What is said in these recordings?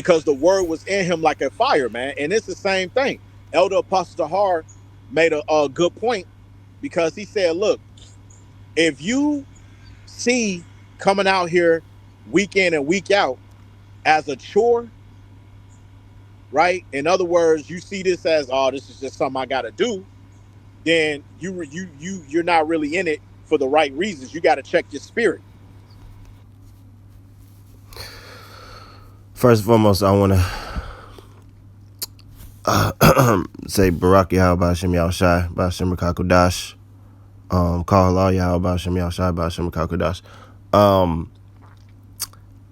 because the word was in him like a fire, man. And it's the same thing. Elder Apostle Tahar made a good point because he said, look, if you see coming out here week in and week out as a chore, right? In other words, you see this as, oh, this is just something I got to do. Then you're not really in it for the right reasons. You got to check your spirit. First and foremost, I want to say Barak Yahweh Hashem Yahushai Ba'ashem Rakakudash. Call Allah Yahweh Ba'ashem Yahushai Ba'ashem Rakakudash.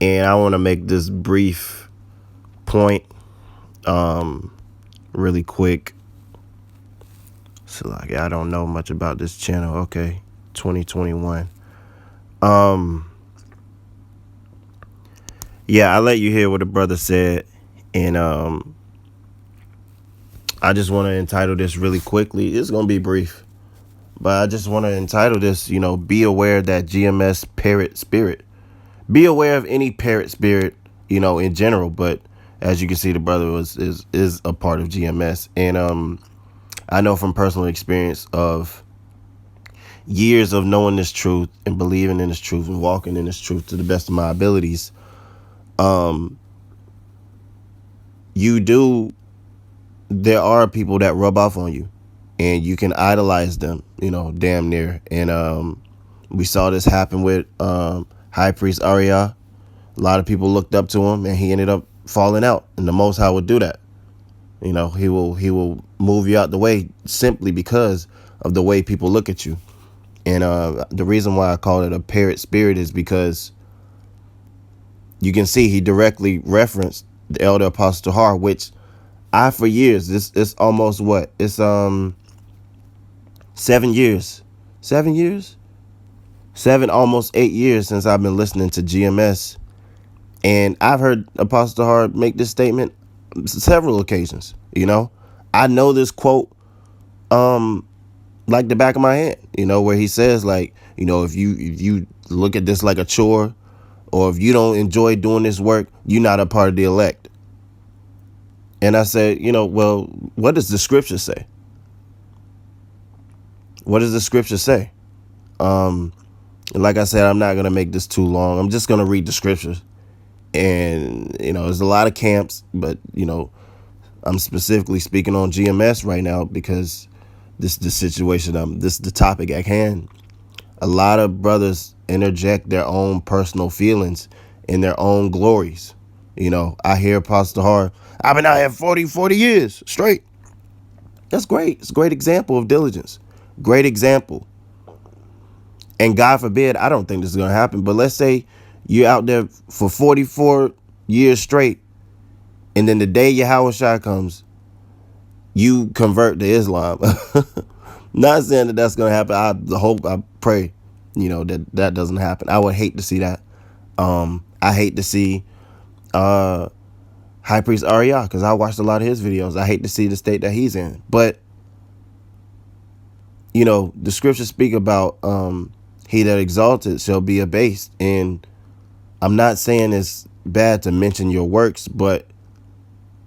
And I want to make this brief point, really quick. So like, I don't know much about this channel. Okay, 2021. Yeah, I let you hear what the brother said, and I just want to entitle this really quickly. It's gonna be brief, but I just want to entitle this, be aware that GMS Parrot Spirit. Be aware of any parrot spirit, in general. But as you can see, the brother is a part of GMS, and I know from personal experience of years of knowing this truth and believing in this truth and walking in this truth to the best of my abilities. There are people that rub off on you and you can idolize them, damn near. And we saw this happen with High Priest Arya. A lot of people looked up to him and he ended up falling out. And the Most High would do that. He will move you out the way simply because of the way people look at you. And the reason why I call it a parrot spirit is because you can see he directly referenced the Elder Apostle Tahar, which I, for years, it's almost what? It's 7 years. 7 years? almost 8 years since I've been listening to GMS. And I've heard Apostle Tahar make this statement several occasions, I know this quote like the back of my hand, where he says, like, if you look at this like a chore, or if you don't enjoy doing this work, you're not a part of the elect. And I said, well, what does the scripture say? What does the scripture say? Like I said, I'm not going to make this too long. I'm just going to read the scriptures. And, there's a lot of camps, but, I'm specifically speaking on GMS right now because this is the situation. This is the topic at hand. A lot of brothers interject their own personal feelings and their own glories. I hear Apostle Tahar, I've been out here 40 years straight. That's great. It's a great example of diligence. Great example. And God forbid, I don't think this is going to happen, but let's say you're out there for 44 years straight, and then the day Yahweh Shai comes, you convert to Islam. Not saying that that's going to happen. I pray, that doesn't happen. I would hate to see that. I hate to see High Priest Arya, because I watched a lot of his videos. I hate to see the state that he's in. But, the scriptures speak about he that exalted shall be abased. And I'm not saying it's bad to mention your works, but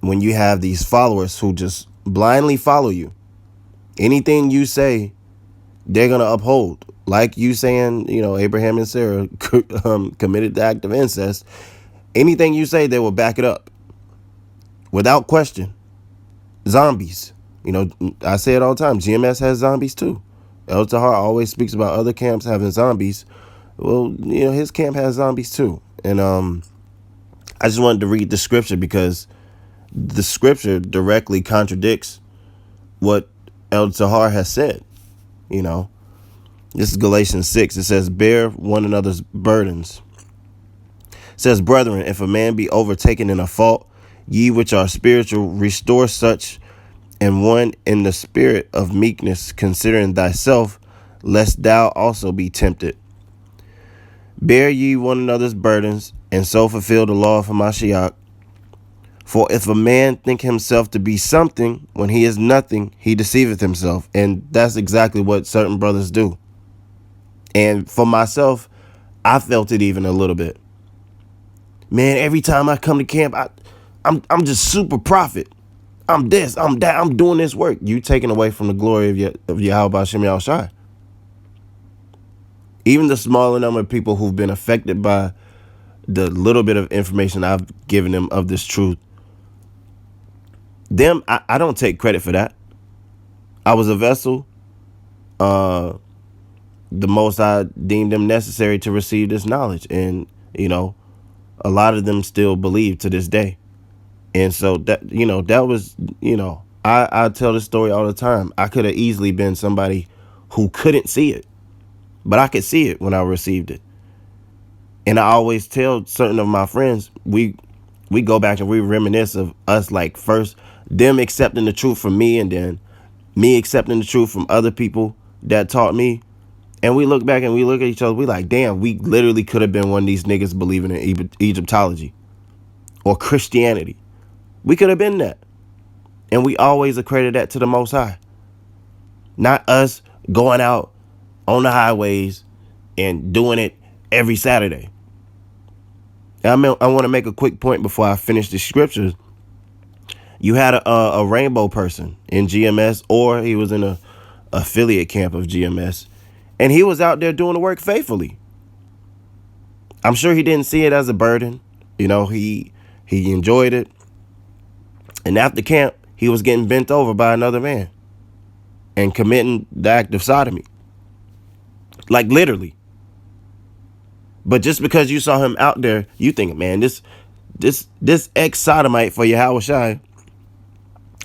when you have these followers who just blindly follow you, anything you say, they're going to uphold. Like you saying, Abraham and Sarah committed the act of incest. Anything you say, they will back it up without question. Zombies. I say it all the time. GMS has zombies too. El Tahar always speaks about other camps having zombies. Well, his camp has zombies too. And I just wanted to read the scripture because the scripture directly contradicts what El Tahar has said. This is Galatians 6. It says, bear one another's burdens. It says, brethren, if a man be overtaken in a fault, ye which are spiritual, restore such and one in the spirit of meekness, considering thyself, lest thou also be tempted. Bear ye one another's burdens, and so fulfill the law of Hamashiach. For if a man think himself to be something when he is nothing, he deceiveth himself. And that's exactly what certain brothers do. And for myself, I felt it even a little bit. Man, every time I come to camp, I'm just super prophet. I'm this, I'm that, I'm doing this work. You taking away from the glory of Yahweh Hashem Yahushai. Even the smaller number of people who've been affected by the little bit of information I've given them of this truth, them, I don't take credit for that. I was a vessel. The most I deemed them necessary to receive this knowledge. And, a lot of them still believe to this day. And so that was, I tell this story all the time. I could have easily been somebody who couldn't see it, but I could see it when I received it. And I always tell certain of my friends, we go back and we reminisce of us, like, first them accepting the truth from me, and then me accepting the truth from other people that taught me. And we look back and we look at each other, we like, damn, we literally could have been one of these niggas believing in Egyptology or Christianity. We could have been that. And we always accredit that to the Most High. Not us going out on the highways and doing it every Saturday. I want to make a quick point before I finish the scriptures. You had a rainbow person in GMS, or he was in a affiliate camp of GMS, and he was out there doing the work faithfully. I'm sure he didn't see it as a burden. He enjoyed it. And after camp, he was getting bent over by another man and committing the act of sodomy. Like, literally. But just because you saw him out there, you think, man, this ex-sodomite for Yahweh Shai,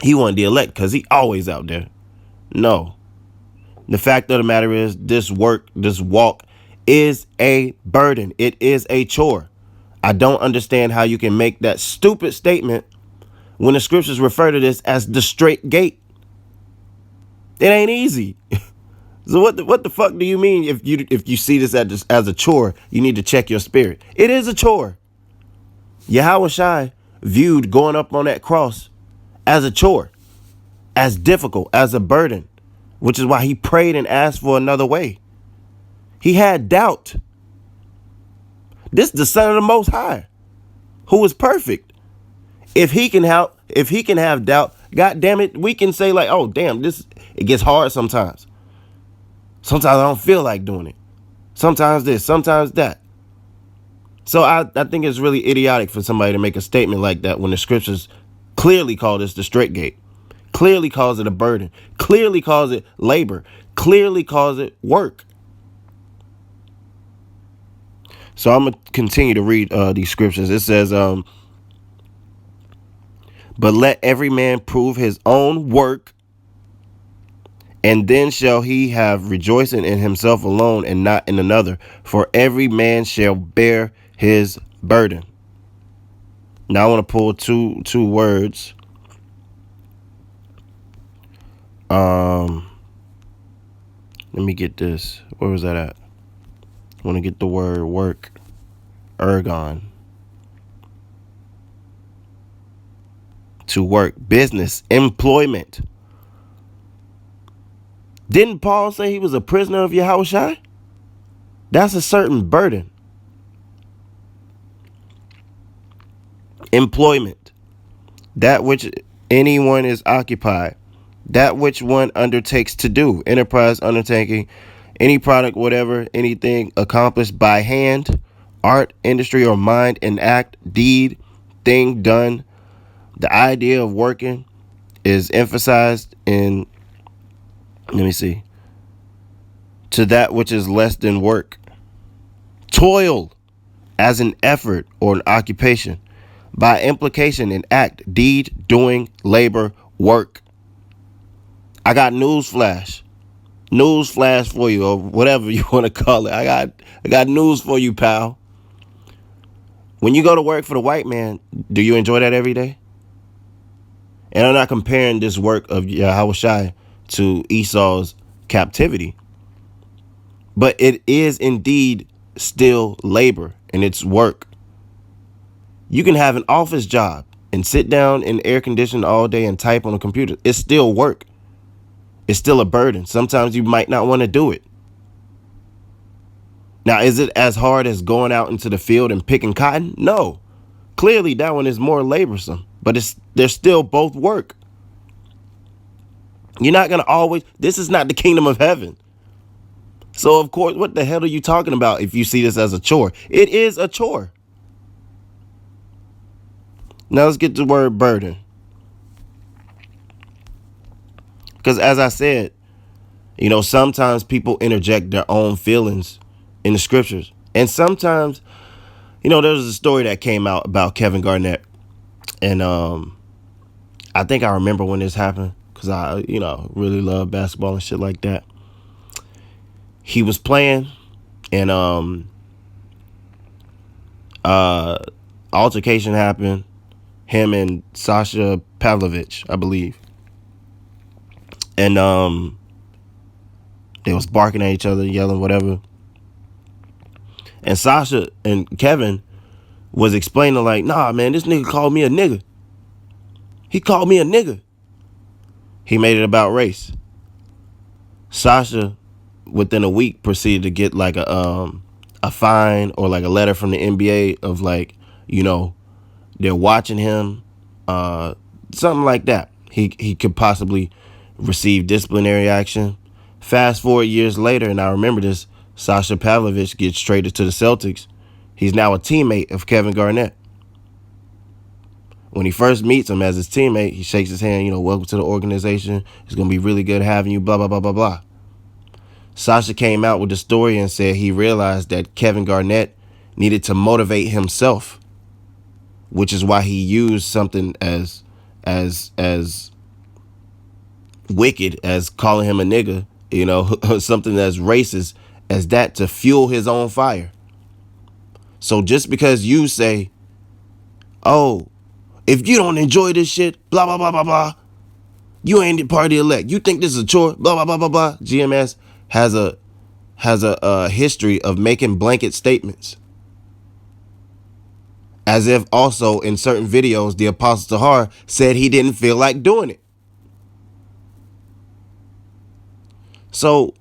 he wasn't the elect because he always out there. No. The fact of the matter is, this walk is a burden. It is a chore. I don't understand how you can make that stupid statement when the scriptures refer to this as the straight gate. It ain't easy. So what the fuck do you mean if you see this as a chore, you need to check your spirit? It is a chore. Yahweh Shai viewed going up on that cross as a chore, as difficult, as a burden, which is why he prayed and asked for another way. He had doubt. This is the Son of the Most High, who is perfect. If he can have doubt, God damn it, we can say, like, oh damn, it gets hard sometimes. Sometimes I don't feel like doing it. Sometimes this, sometimes that. So I think it's really idiotic for somebody to make a statement like that when the scriptures clearly call this the straight gate, clearly calls it a burden, clearly calls it labor, clearly calls it work. So I'm going to continue to read these scriptures. It says, but let every man prove his own work, and then shall he have rejoicing in himself alone and not in another. For every man shall bear his burden. Now I want to pull two words. Let me get this. Where was that at? I want to get the word work. Ergon. To work. Business. Employment. Didn't Paul say he was a prisoner of Yahweh Shai? That's a certain burden. Employment. That which anyone is occupied. That which one undertakes to do. Enterprise, undertaking, any product, whatever, anything accomplished by hand, art, industry, or mind, an act, deed, thing done. The idea of working is emphasized in, to that which is less than work. Toil as an effort or an occupation. By implication, an act, deed, doing, labor, work. I got news flash for you, or whatever you want to call it. I got news for you, pal. When you go to work for the white man, do you enjoy that every day? And I'm not comparing this work of Yahweh Shai to Esau's captivity, but it is indeed still labor and it's work. You can have an office job and sit down in air conditioning all day and type on a computer. It's still work. It's still a burden. Sometimes you might not want to do it. Now, is it as hard as going out into the field and picking cotton? No. Clearly, that one is more laborsome. but they're still both work. You're not gonna always. This is not the kingdom of heaven. So of course, what the hell are you talking about if you see this as a chore? It is a chore. Now let's get to the word burden. Because as I said, sometimes people interject their own feelings in the scriptures. And sometimes, there was a story that came out about Kevin Garnett. And I think I remember when this happened because I, really love basketball and shit like that. He was playing and altercation happened. Him and Sasha Pavlovich, I believe. And they was barking at each other, yelling, whatever. And Sasha and Kevin was explaining like, nah, man, this nigga called me a nigga. He called me a nigga. He made it about race. Sasha, within a week, proceeded to get like a fine or like a letter from the NBA of like, they're watching him, something like that. He could possibly receive disciplinary action. Fast forward years later, and I remember this, Sasha Pavlovich gets traded to the Celtics. He's now a teammate of Kevin Garnett. When he first meets him as his teammate, he shakes his hand, welcome to the organization. It's going to be really good having you, blah, blah, blah, blah, blah. Sasha came out with the story and said he realized that Kevin Garnett needed to motivate himself, which is why he used something as wicked as calling him a nigga, something as racist as that to fuel his own fire. So just because you say, oh, if you don't enjoy this shit, blah, blah, blah, blah, blah, you ain't part of the elect. You think this is a chore, blah, blah, blah, blah, blah. GMS has a history of making blanket statements. As if also in certain videos, the Apostle Tahar said he didn't feel like doing it. So,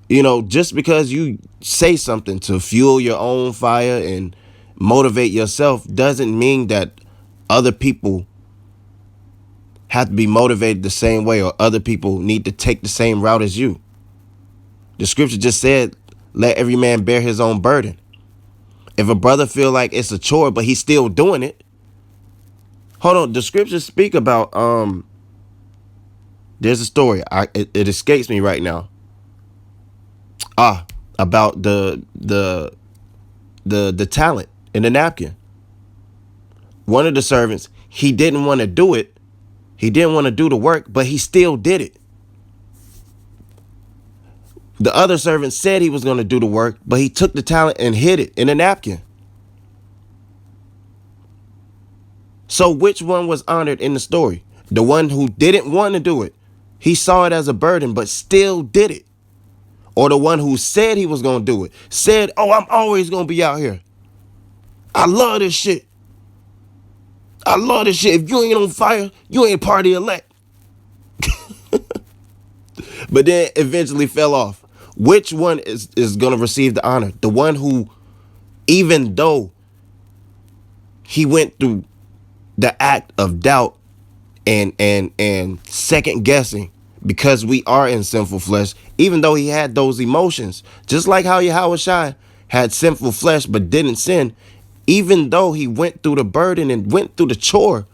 just because you say something to fuel your own fire and motivate yourself doesn't mean that other people have to be motivated the same way or other people need to take the same route as you. The scripture just said, let every man bear his own burden. If a brother feel like it's a chore, but he's still doing it. Hold on. The scriptures speak about, there's a story. It escapes me right now. About the talent in the napkin. One of the servants, he didn't want to do it. He didn't want to do the work, but he still did it. The other servant said he was going to do the work, but he took the talent and hid it in a napkin. So which one was honored in the story? The one who didn't want to do it. He saw it as a burden, but still did it. Or the one who said he was going to do it. Said, oh, I'm always going to be out here. I love this shit. I love this shit. If you ain't on fire, you ain't part of the elect. But then eventually fell off. Which one is going to receive the honor? The one who, even though he went through the act of doubt and second guessing, because we are in sinful flesh, even though he had those emotions, just like how Yahweh Shai had sinful flesh but didn't sin, even though he went through the burden and went through the chore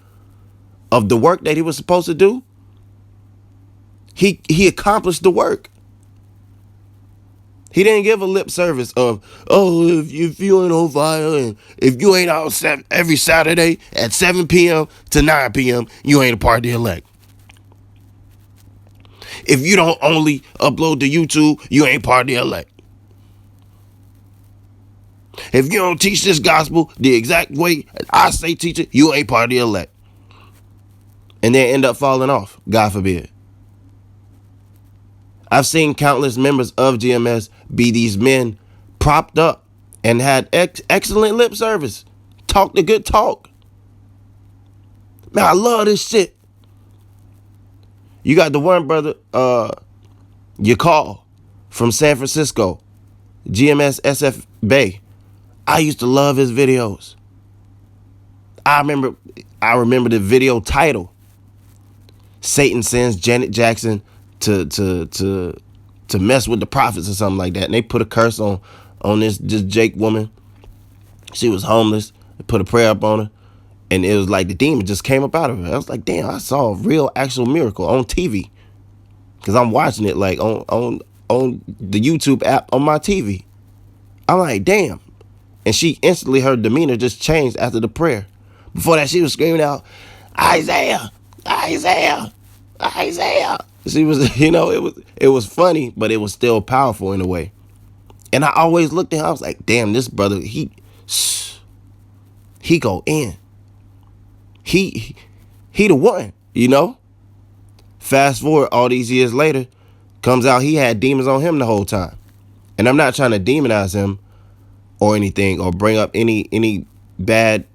of the work that he was supposed to do, he accomplished the work. He didn't give a lip service of, oh, if you ain't on fire and if you ain't out every Saturday at 7 p.m. to 9 p.m., you ain't a part of the elect. If you don't only upload to YouTube, you ain't part of the elect. If you don't teach this gospel the exact way I say teach it, you ain't part of the elect. And then end up falling off, God forbid. I've seen countless members of GMS be these men propped up and had excellent lip service. Talk the good talk. Man, I love this shit. You got the one brother, you call from San Francisco, GMS SF Bay. I used to love his videos. I remember I remember the video title. Satan sends Janet Jackson to mess with the prophets or something like that. And they put a curse on this Jake woman. She was homeless. They put a prayer up on her. And it was like the demon just came up out of her. I was like, damn, I saw a real actual miracle on TV. Because I'm watching it like on the YouTube app on my TV. I'm like, damn. And she instantly, her demeanor just changed after the prayer. Before that, she was screaming out, Isaiah, Isaiah, Isaiah. She was, it was funny, but it was still powerful in a way. And I always looked at him, I was like, damn, this brother, he go in. He the one. Fast forward all these years later, comes out he had demons on him the whole time. And I'm not trying to demonize him or anything, or bring up any bad,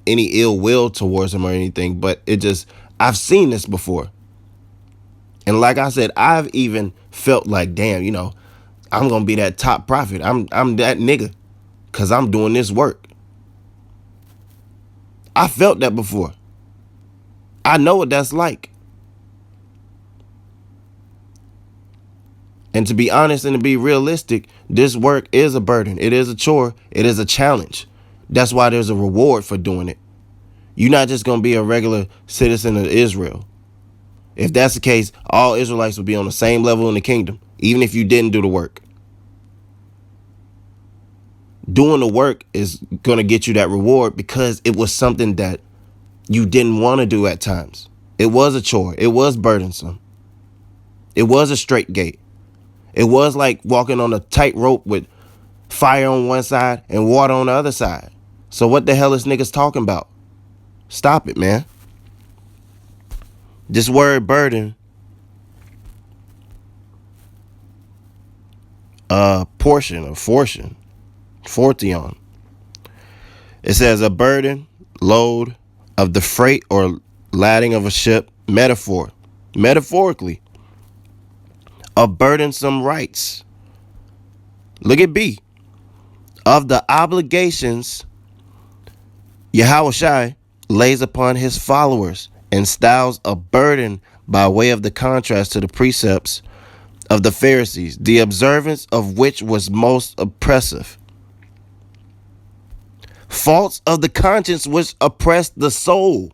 any ill will towards him or anything, but I've seen this before. And like I said, I've even felt like, damn, I'm gonna be that top prophet. I'm that nigga, cause I'm doing this work. I felt that before. I know what that's like. And to be honest and to be realistic, this work is a burden. It is a chore. It is a challenge. That's why there's a reward for doing it. You're not just going to be a regular citizen of Israel. If that's the case, all Israelites will be on the same level in the kingdom, even if you didn't do the work. Doing the work is going to get you that reward because it was something that you didn't want to do at times. It was a chore. It was burdensome. It was a straight gate. It was like walking on a tightrope with fire on one side and water on the other side. So what the hell is niggas talking about? Stop it, man. This word burden, portion or fortion, fortion. It says a burden, load of the freight or lading of a ship, metaphorically, of burdensome rights. Look at B. Of the obligations Yahushua lays upon his followers and styles a burden by way of the contrast to the precepts of the Pharisees, the observance of which was most oppressive. Faults of the conscience which oppress the soul.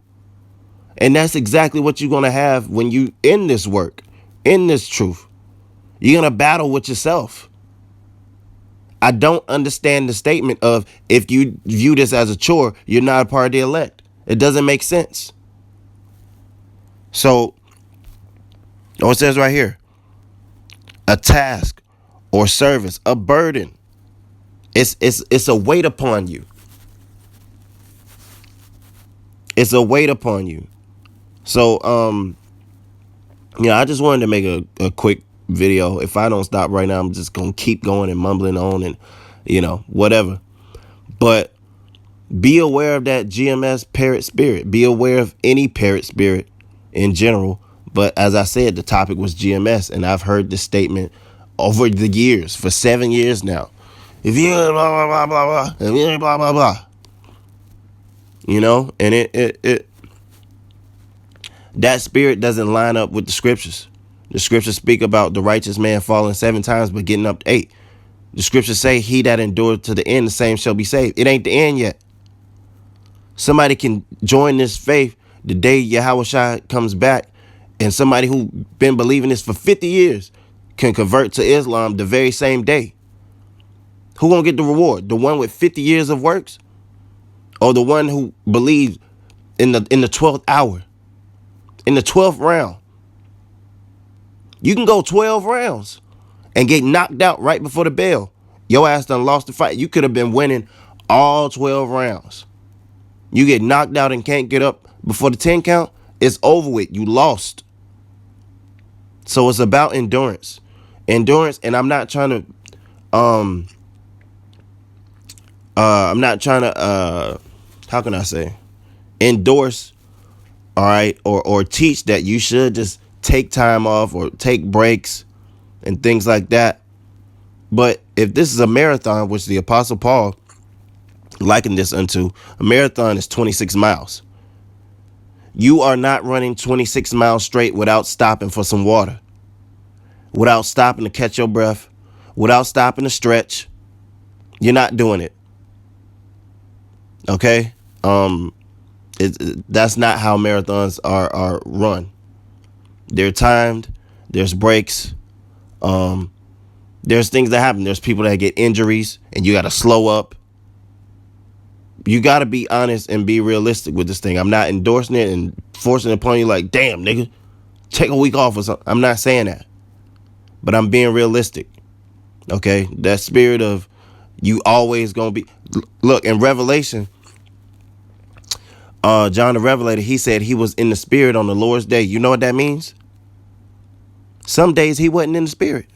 And that's exactly what you're going to have when you in this work, in this truth. You're going to battle with yourself. I don't understand the statement of if you view this as a chore, you're not a part of the elect. It doesn't make sense. So, it says right here, a task or service, a burden. It's a weight upon you. It's a weight upon you. So, I just wanted to make a quick video. If I don't stop right now, I'm just going to keep going and mumbling on and, whatever. But be aware of that GMS Parrot Spirit. Be aware of any Parrot Spirit in general. But as I said, the topic was GMS. And I've heard this statement over the years, for 7 years now. If you blah, blah, blah, blah, blah, if you blah, blah, blah. And it that spirit doesn't line up with the scriptures. The scriptures speak about the righteous man falling 7 times but getting up 8. The scriptures say he that endured to the end, the same shall be saved. It ain't the end yet. Somebody can join this faith the day Yahushua comes back, and somebody who been believing this for 50 years can convert to Islam the very same day. Who gonna get the reward? The one with 50 years of works? Or the one who believes in the 12th hour? In the 12th round? You can go 12 rounds and get knocked out right before the bell. Your ass done lost the fight. You could have been winning all 12 rounds. You get knocked out and can't get up before the 10 count, it's over with. You lost. So it's about endurance. Endurance, and I'm not trying to how can I say, endorse, all right, or teach that you should just take time off or take breaks and things like that. But if this is a marathon, which the Apostle Paul likened this unto, a marathon is 26 miles. You are not running 26 miles straight without stopping for some water, without stopping to catch your breath, without stopping to stretch. You're not doing it. Okay? That's not how marathons are run. They're timed. There's breaks. There's things that happen. There's people that get injuries, and you got to slow up. You got to be honest and be realistic with this thing. I'm not endorsing it and forcing it upon you like, damn, nigga, take a week off or something. I'm not saying that. But I'm being realistic. Okay? That spirit of you always going to be. Look, in Revelation, John the Revelator, he said he was in the spirit on the Lord's day. You know what that means? Some days he wasn't in the spirit.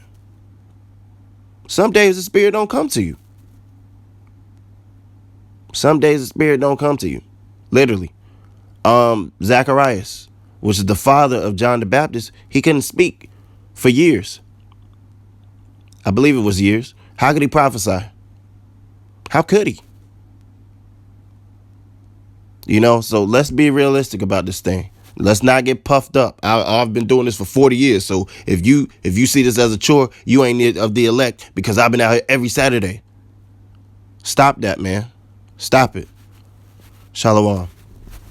Some days the spirit don't come to you. Some days the spirit don't come to you. Literally. Zacharias, which is the father of John the Baptist, he couldn't speak for years. I believe it was years. How could he prophesy? How could he? You know, so let's be realistic about this thing. Let's not get puffed up. I've been doing this for 40 years. So if you see this as a chore, you ain't of the elect because I've been out here every Saturday. Stop that, man. Stop it. Shalom.